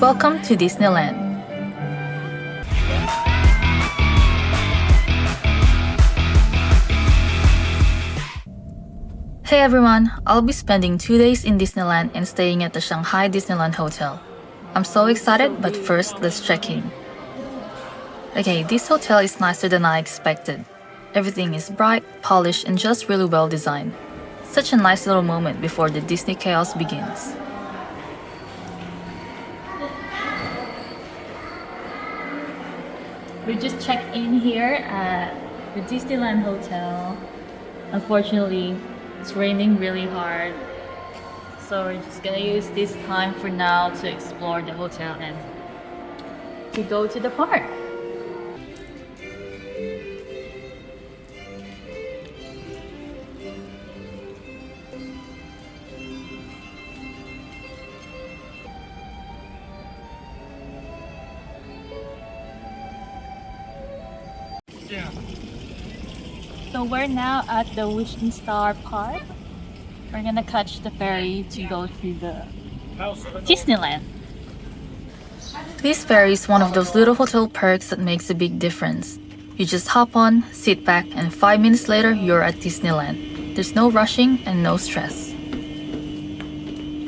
Welcome to Disneyland. Hey everyone, I'll be spending 2 days in Disneyland and staying at the Shanghai Disneyland Hotel. I'm so excited, but first let's check in. Okay, this hotel is nicer than I expected. Everything is bright, polished, and just really well designed. Such a nice little moment before the Disney chaos begins. We just checked in here at the Disneyland Hotel. Unfortunately, it's raining really hard. So we're just gonna use this time for now to explore the hotel and to go to the park. So we're now at the Wishing Star Park. We're gonna catch the ferry to go to the Disneyland. This ferry is one of those little hotel perks that makes a big difference. You just hop on, sit back, and 5 minutes later you're at Disneyland. There's no rushing and no stress.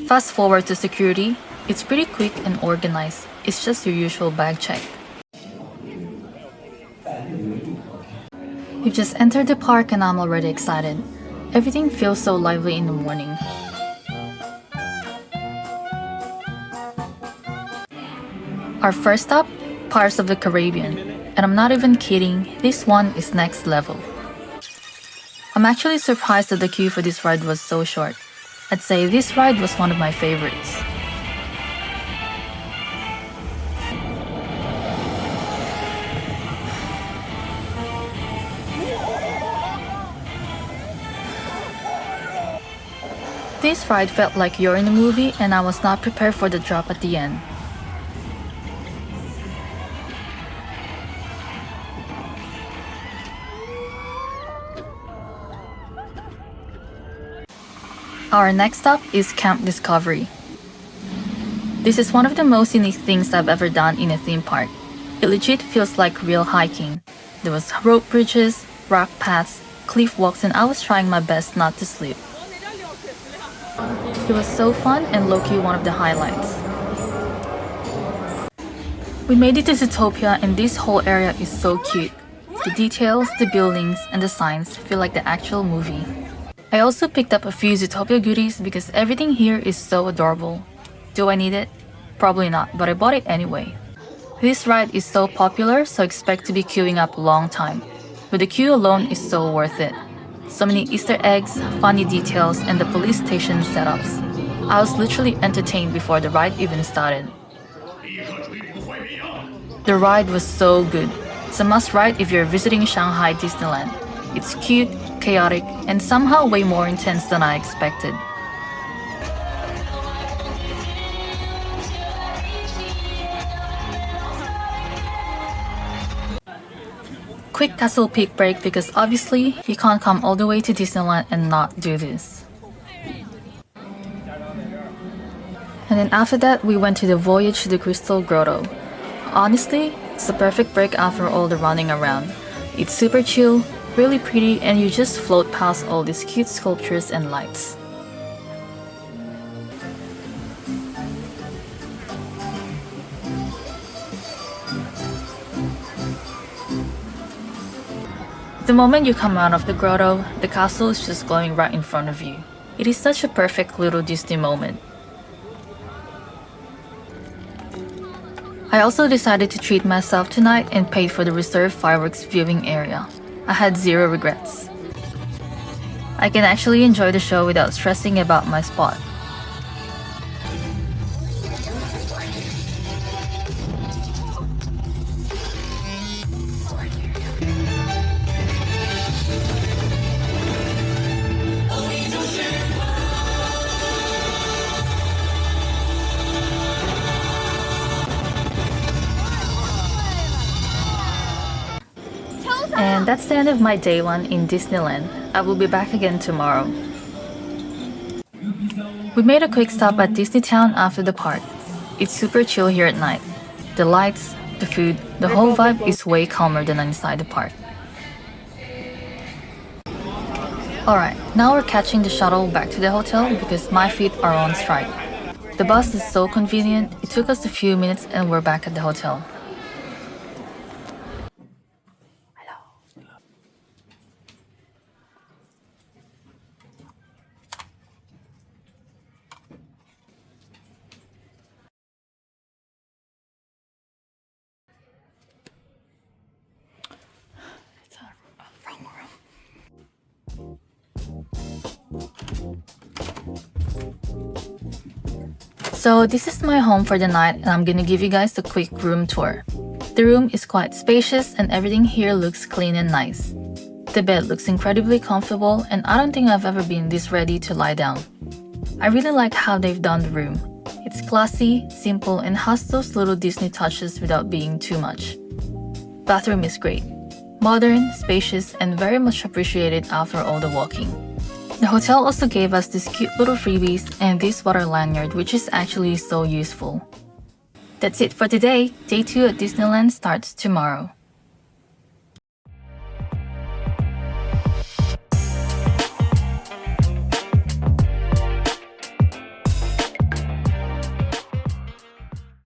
Fast forward to security. It's pretty quick and organized. It's just your usual bag check. We've just entered the park and I'm already excited. Everything feels so lively in the morning. Our first stop, Pirates of the Caribbean. And I'm not even kidding, this one is next level. I'm actually surprised that the queue for this ride was so short. I'd say this ride was one of my favorites. This ride felt like you're in a movie and I was not prepared for the drop at the end. Our next stop is Camp Discovery. This is one of the most unique things I've ever done in a theme park. It legit feels like real hiking. There was rope bridges, rock paths, cliff walks, and I was trying my best not to sleep. It was so fun and low-key one of the highlights. We made it to Zootopia and this whole area is so cute. The details, the buildings, and the signs feel like the actual movie. I also picked up a few Zootopia goodies because everything here is so adorable. Do I need it? Probably not, but I bought it anyway. This ride is so popular, so expect to be queuing up a long time. But the queue alone is so worth it. So many Easter eggs, funny details, and the police station setups. I was literally entertained before the ride even started. The ride was so good. It's a must ride if you're visiting Shanghai Disneyland. It's cute, chaotic, and somehow way more intense than I expected. Quick Castle Peak break because obviously you can't come all the way to Disneyland and not do this. And then after that we went to the Voyage to the Crystal Grotto. Honestly, it's the perfect break after all the running around. It's super chill, really pretty, and you just float past all these cute sculptures and lights. The moment you come out of the grotto, the castle is just glowing right in front of you. It is such a perfect little Disney moment. I also decided to treat myself tonight and paid for the reserved fireworks viewing area. I had zero regrets. I can actually enjoy the show without stressing about my spot. And that's the end of my day one in Disneyland. I will be back again tomorrow. We made a quick stop at Disney Town after the park. It's super chill here at night. The lights, the food, the whole vibe is way calmer than inside the park. Alright, now we're catching the shuttle back to the hotel because my feet are on strike. The bus is so convenient, it took us a few minutes and we're back at the hotel. It's a wrong room. So this is my home for the night and I'm gonna give you guys a quick room tour. The room is quite spacious and everything here looks clean and nice. The bed looks incredibly comfortable and I don't think I've ever been this ready to lie down. I really like how they've done the room. It's classy, simple, and has those little Disney touches without being too much. Bathroom is great. Modern, spacious, and very much appreciated after all the walking. The hotel also gave us this cute little freebies and this water lanyard, which is actually so useful. That's it for today. Day 2 at Disneyland starts tomorrow.